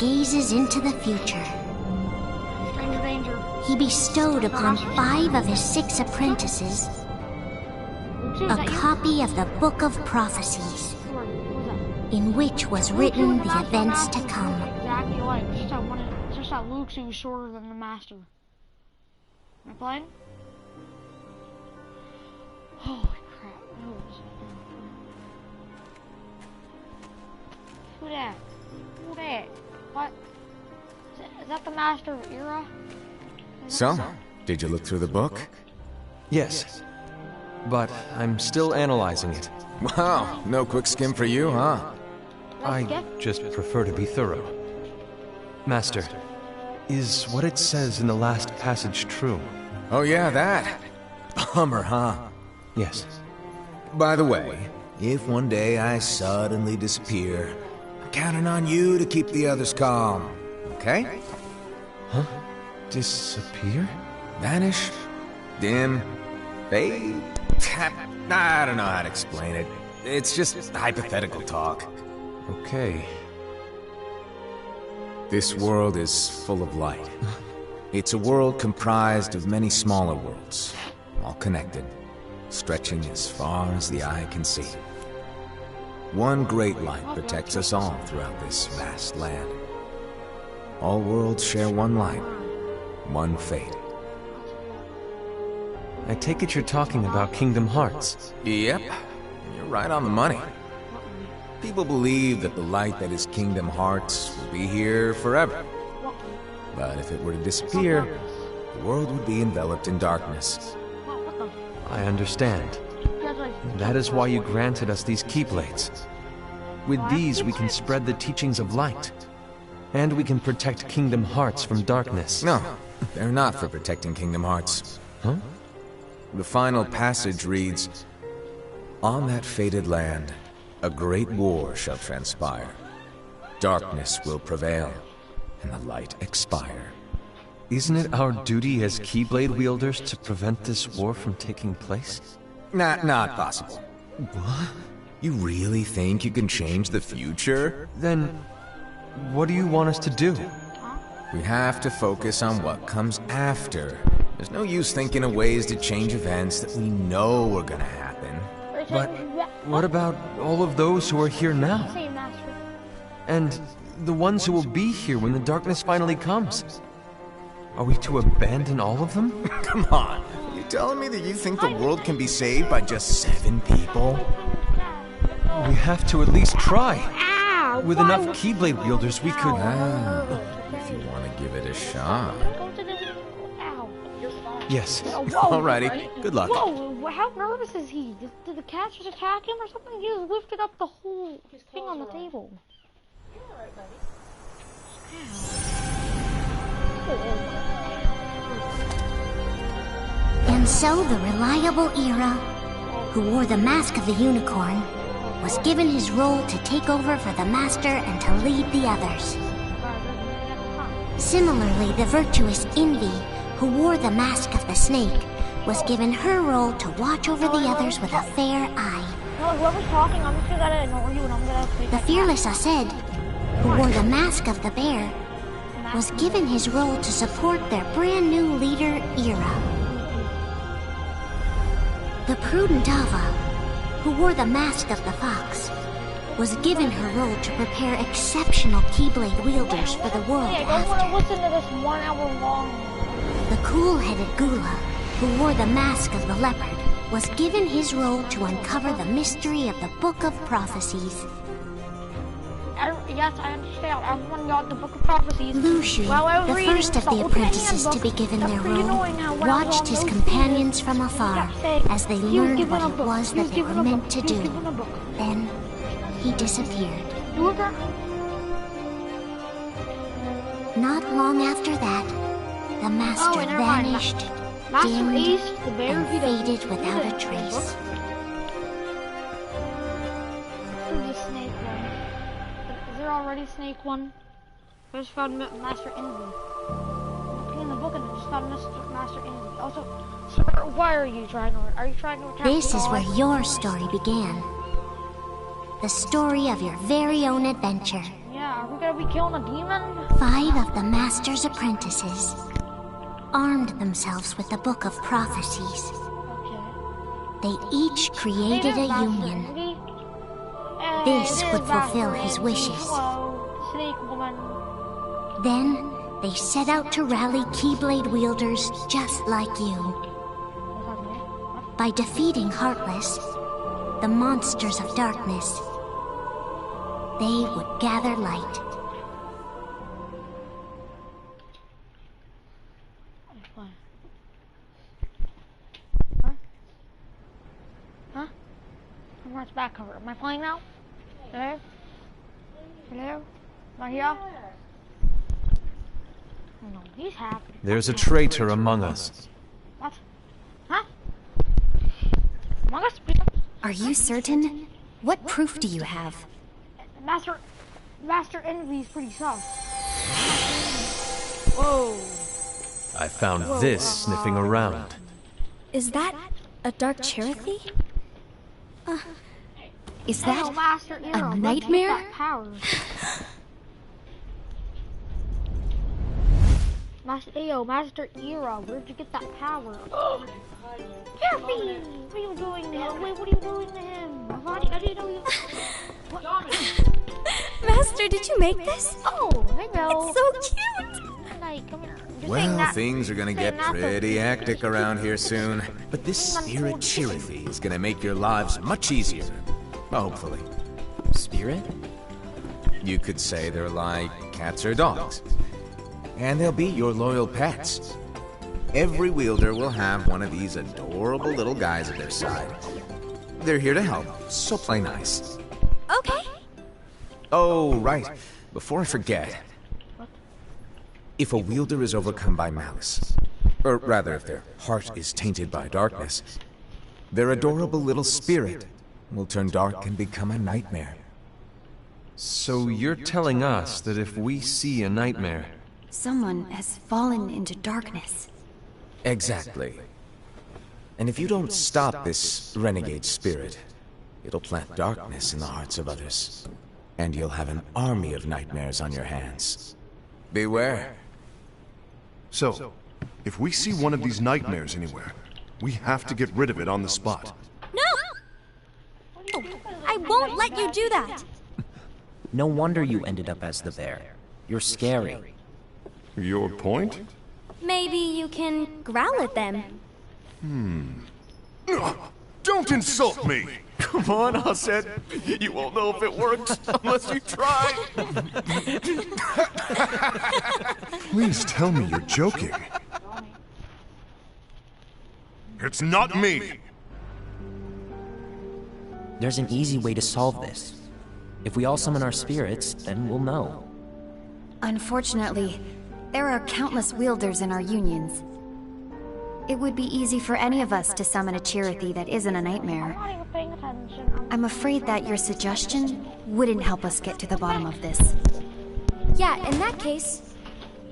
gazes into the future. Stranger danger. He bestowed upon 5 of his 6 apprentices a copy of the Book of Prophecies, in which was written the events to come. Exactly like, it's just that Luke's who was shorter than the Master. Am I playing? Holy crap, who is it? Who that? Who that? What? Is that the Master of Era? So, did you look through the book? Yes, but I'm still analyzing it. Wow, no quick skim for you, huh? I just prefer to be thorough. Master, is what it says in the last passage true? Oh yeah, that. A Hummer, huh? Yes. By the way, if one day I suddenly disappear, I'm counting on you to keep the others calm, okay? Huh? Disappear? Vanish? Dim? Fade? I don't know how to explain it. It's just hypothetical talk. Okay. This world is full of light. It's a world comprised of many smaller worlds, all connected, stretching as far as the eye can see. One great light protects us all throughout this vast land. All worlds share one light, one fate. I take it you're talking about Kingdom Hearts. Yep, you're right on the money. People believe that the light that is Kingdom Hearts will be here forever. But if it were to disappear, the world would be enveloped in darkness. I understand. That is why you granted us these Keyblades. With these, we can spread the teachings of light. And we can protect Kingdom Hearts from darkness. No, they're not for protecting Kingdom Hearts. Huh? The final passage reads, "On that fated land, a great war shall transpire. Darkness will prevail, and the light expire." Isn't it our duty as Keyblade wielders to prevent this war from taking place? Not possible. What? You really think you can change the future? Then, what do you want us to do? We have to focus on what comes after. There's no use thinking of ways to change events that we know are gonna happen. But what about all of those who are here now? And the ones who will be here when the darkness finally comes? Are we to abandon all of them? Come on, are you telling me that you think the world can be saved by just 7 people? We have to at least try. With enough Keyblade wielders, we could... If you want to give it a shot. Yes. Alrighty, good luck. Whoa, how nervous is he? Did the cats just attack him or something? He just lifted up the whole thing on the table. And so the reliable Era, who wore the mask of the unicorn, was given his role to take over for the Master and to lead the others. Similarly, the virtuous Envy, who wore the mask of the snake, was given her role to watch over the others with a fair eye. No, whoever's talking, I'm just gonna ignore you and I'm gonna take The fearless Aced, who wore the mask of the bear, was given his role to support their brand new leader, Era. The prudent Ava, who wore the mask of the fox, was given her role to prepare exceptional Keyblade wielders for the world I don't after. want to listen to this 1 hour long. The cool-headed Gula, who wore the mask of the leopard, was given his role to uncover the mystery of the Book of Prophecies. Yes, I understand. Everyone got the Book of Prophecies. Luxu, the first of the apprentices to be given their role, watched his companions from afar as they learned what it was that they were meant to do. Then, he disappeared. Not long after that, the Master vanished, dimmed, and faded without a trace. Already Snake one. I just found Master Envy. Looking in the book and I just found Master Envy. Also, sir, why are you trying to? Are you trying to attack me? This is where your story began. The story of your very own adventure. Yeah, Are we gonna be killing a demon? 5 of the Master's apprentices armed themselves with the Book of Prophecies. Okay. They each created a union. This would fulfill his wishes. Hello, Snake Woman. Then, they set out to rally Keyblade wielders just like you. By defeating Heartless, the monsters of darkness, they would gather light. Huh? Where's back cover? Am I playing now? Hello? Hello? Am I here? Oh no, he's happy. There's a traitor among us. What? Huh? Among us? Are you certain? What proof do you have? Master Envy's pretty soft. Whoa. I found this sniffing around. Is that a Dark Cherokee? Is Hey, that Master Eero, a nightmare? that power. Master Eero, where'd you get that power? Jeremy! What are you doing to him? Wait, what are you doing to him? I didn't know you... Master, did you make this? Oh, I know. It's so cute! Like, come here. I'm just saying Well, that- things are gonna get saying that pretty for- hectic around here soon. But this Spirit Chirithy is gonna make your lives much easier. Hopefully. Spirit? You could say they're like cats or dogs. And they'll be your loyal pets. Every wielder will have one of these adorable little guys at their side. They're here to help, so play nice. Okay. Oh, right. Before I forget. If a wielder is overcome by malice, or rather if their heart is tainted by darkness, their adorable little spirit will turn dark and become a nightmare. So you're telling us that if we see a nightmare, Someone has fallen into darkness. Exactly. And if you don't stop this renegade spirit, it'll plant darkness in the hearts of others. And you'll have an army of nightmares on your hands. Beware. So, if we see one of these nightmares anywhere, we have to get rid of it on the spot. No! Oh, I won't let you do that! No wonder you ended up as the bear. You're scary. Your point? Maybe you can growl at them. Don't insult me! come on, Aset. You won't know if it works unless you try. Please tell me you're joking. It's not me! There's an easy way to solve this. If we all summon our spirits, then we'll know. Unfortunately, there are countless wielders in our unions. It would be easy for any of us to summon a Chirithy that isn't a nightmare. I'm not even paying attention. I'm afraid that your suggestion wouldn't help us get to the bottom of this. Yeah, in that case,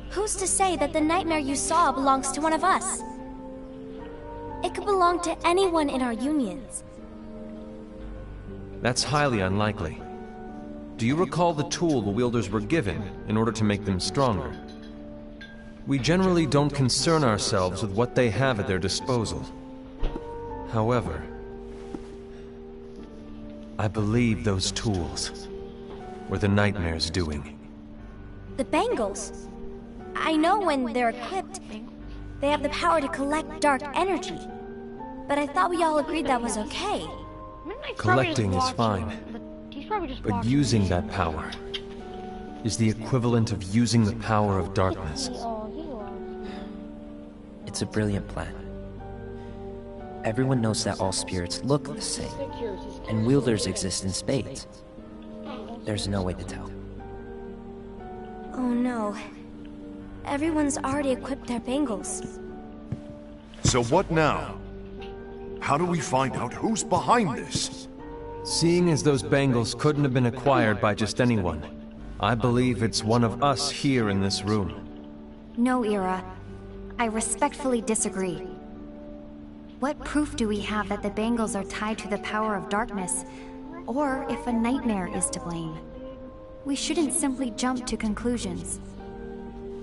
who's to say that the nightmare you saw belongs to one of us? It could belong to anyone in our unions. That's highly unlikely. Do you recall the tool the wielders were given in order to make them stronger? We generally don't concern ourselves with what they have at their disposal. However, I believe those tools were the nightmare's doing. The bangles. I know when they're equipped, they have the power to collect dark energy. But I thought we all agreed that was okay. Midnight's probably just Collecting is watching, fine. but he's probably just But watching. using that power is the equivalent of using the power of darkness. Oh, he was. It's a brilliant plan. Everyone knows that all spirits look the same, and wielders exist in spades. There's no way to tell. Oh no. Everyone's already equipped their bangles. So what now? How do we find out who's behind this? Seeing as those bangles couldn't have been acquired by just anyone, I believe it's one of us here in this room. No, Ira. I respectfully disagree. What proof do we have that the bangles are tied to the power of darkness, or if a nightmare is to blame? We shouldn't simply jump to conclusions.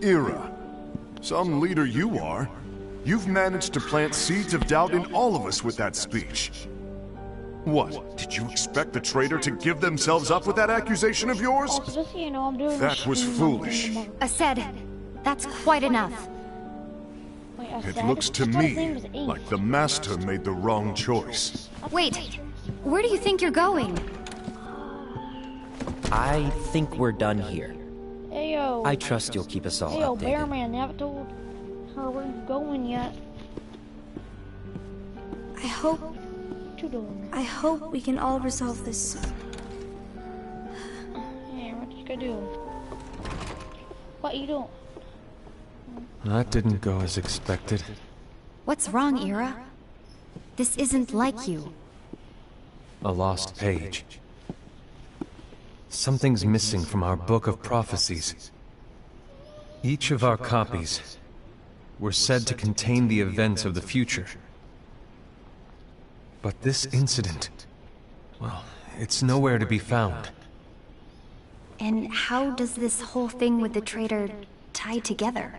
Ira, some leader you are. You've managed to plant seeds of doubt in all of us with that speech. What? Did you expect the traitor to give themselves up with that accusation of yours? Oh, just so you know, I'm doing That was foolish. Aced, that's quite enough. Wait, It looks to me like the Master made the wrong choice. Wait, where do you think you're going? I think we're done here. Ayo. I trust you'll keep us all Ayo, updated. Bearman, you haven't told her where you're going yet. I hope What you doing? I hope we can all resolve this soon. Hey, what you gonna do? What you doing? That didn't go as expected. What's wrong, Ira? This isn't like you. A lost page. Something's missing from our book of prophecies. Each of our copies were said to contain the events of the future. But this incident, well, it's nowhere to be found. And how does this whole thing with the traitor tie together?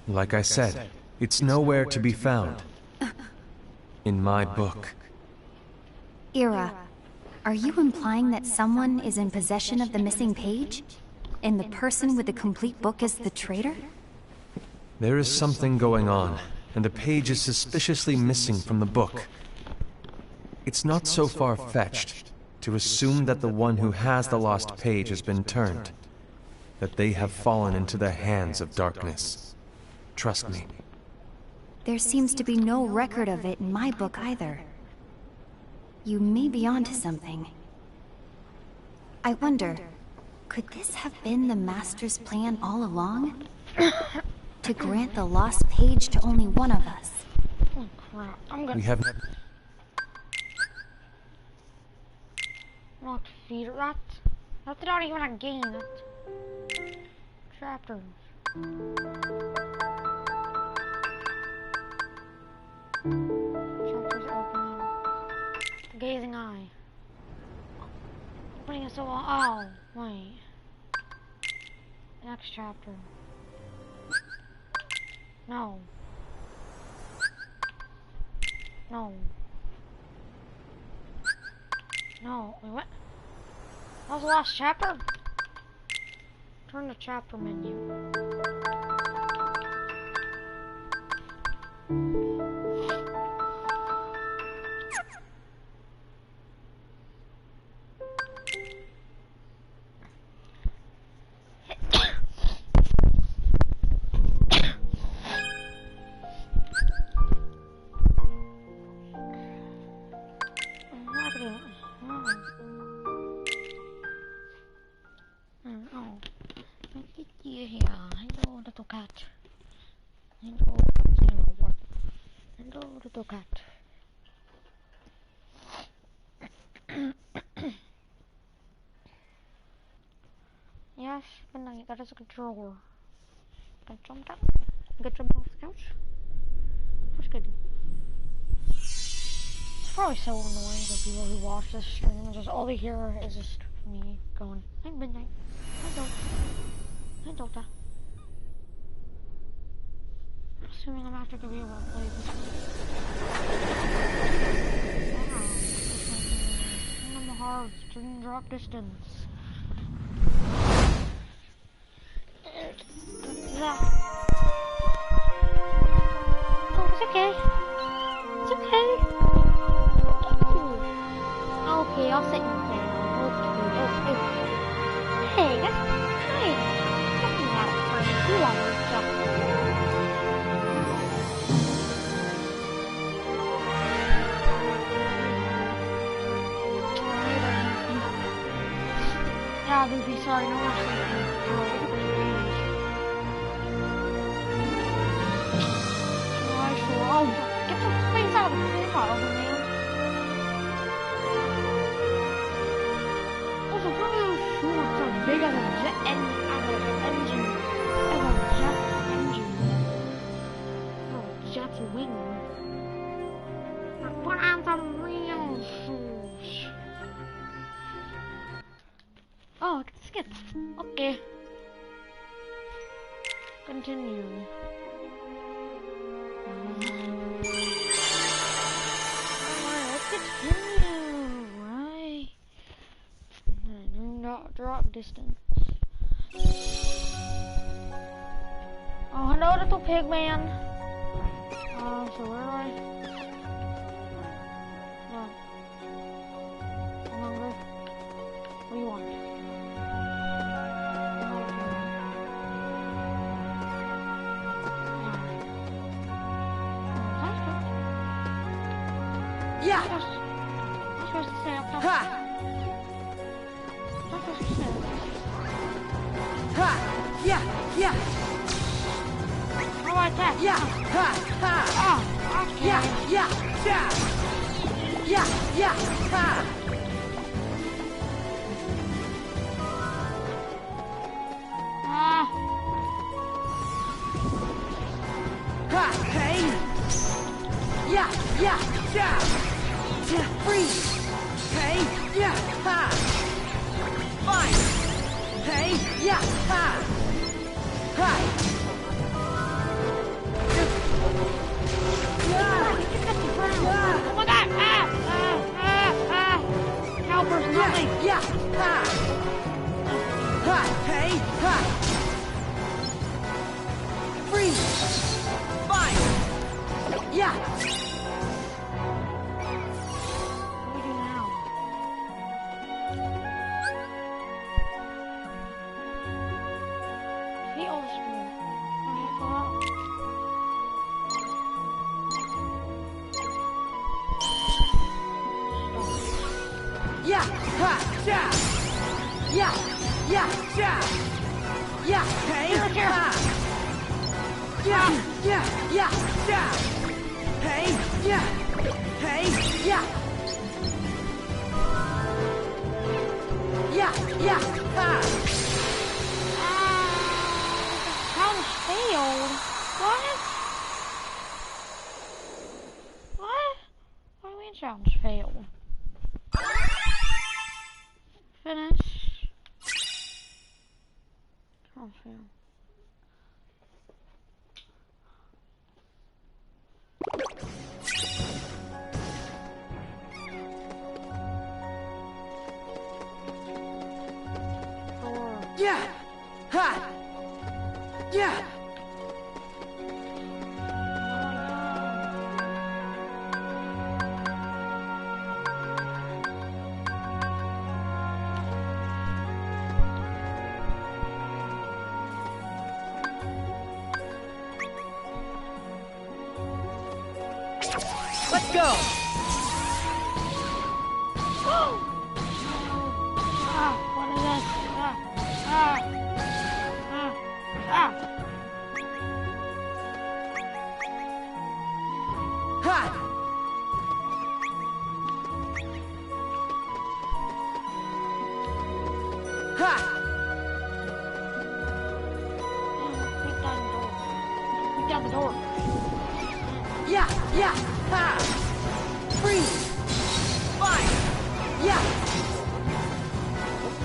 Like I said, it's nowhere to be found. In my book. Ira, are you implying that someone is in possession of the missing page? And the person with the complete book is the traitor? There is something going on, and the page is suspiciously missing from the book. It's not so far-fetched to assume that the one who has the lost page has been turned, that they have fallen into the hands of darkness. Trust me. There seems to be no record of it in my book either. You may be onto something. I wonder, could this have been the Master's plan all along? To grant the lost page to only one of us? Oh crap! I'm gonna. We have... Not feed it. That's not even a game. That's chapters. Chapters opening. Gazing eye. Opening it so long. Oh, wait. Next chapter. No. No. No. Wait, what? That was the last chapter? Turn the chapter menu. Hello, little cat. Hello, little cat. Yes, good night. That is a controller. Can I jump down? Get jump off the couch? What's good? It's probably so annoying for people who watch this stream and just all they hear is just me going, "Hey, midnight. Hi, Dota. Hi, Dota." Assuming I'm actually gonna be able to play this one. Wow. Kingdom Hearts, Dream Drop Distance. Oh, it's okay. It's okay. Okay, I'll sit you down. Okay. Hey, that's nice. That's not for you. Yeah, Luffy, sorry, no more sleeping. Oh, get the face out of the bottle, man. Also, one of those shorts are bigger than a jet engine. As a jet engine. Oh, jet's wing. Put on some real shoes. Oh, look at the skits. Continue. Let's continue, right? Do not drop distance. Oh, hello, little pig man. So where do I? Run. I'm hungry. What do you want? Yeah. I'm supposed to stay up top. Ha. I'm supposed to stay up. Ha. Yeah. Yeah. How do I attack? Yeah. Ha. Ha. Oh, okay. Yeah. Yeah. Yeah. Yeah. Yeah. Ha. Ha. Hey. Yeah. Yeah. Yeah. Yeah. Freeze. Hey. Yeah. Ha. Fine. Hey. Yeah. Ha. Ha. Oh my god! Helpers, nothing! Yeah! Ha! Ha! Hey! Ha! Freeze! Fine! Yeah! What do we do now? He also Yeah! Ha! Yeah! Yeah! Yeah! Yeah! Yeah! Hey! Ha! Yeah! Yeah! Yeah! Yeah! Hey! Yeah! Hey! Yeah! Yeah! Yeah! Ha! Challenge failed. What? What? What do you mean challenge failed? Finish. Challenge failed. Yeah! Ha! Yeah! Let's go! What is this? Ha! Ha! Break down the door. Yeah! Yeah! Ha! Freeze! Fine! Yeah!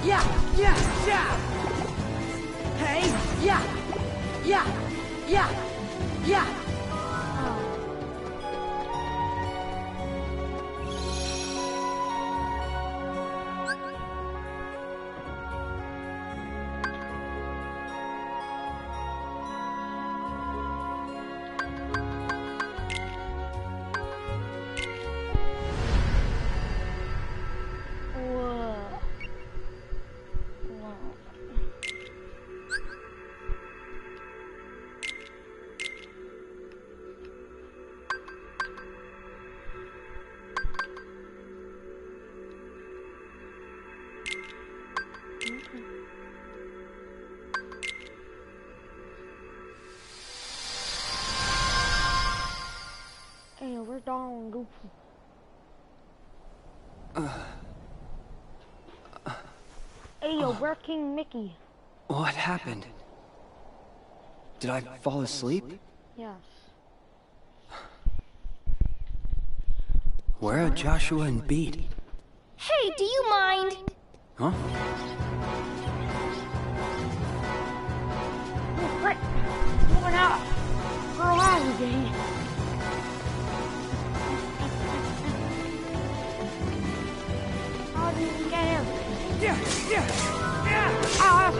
Yeah! Yeah! Yeah! Hey! Yeah! Yeah! Yeah! Yeah! Hey, where's Donald and Goofy? Hey, yo, where's King Mickey? What happened? Did I fall asleep? Yes. Where are Joshua and Beat? Hey, do you mind? Huh? Oh, great. Alright, moving out. Girl Island, baby. How did you get here? Ow, that's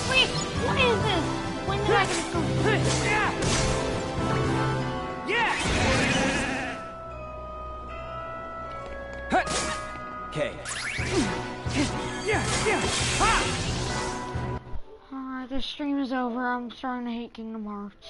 Wait, what is this? When did I get to go? Okay. Alright, this stream is over. I'm starting to hate Kingdom Hearts.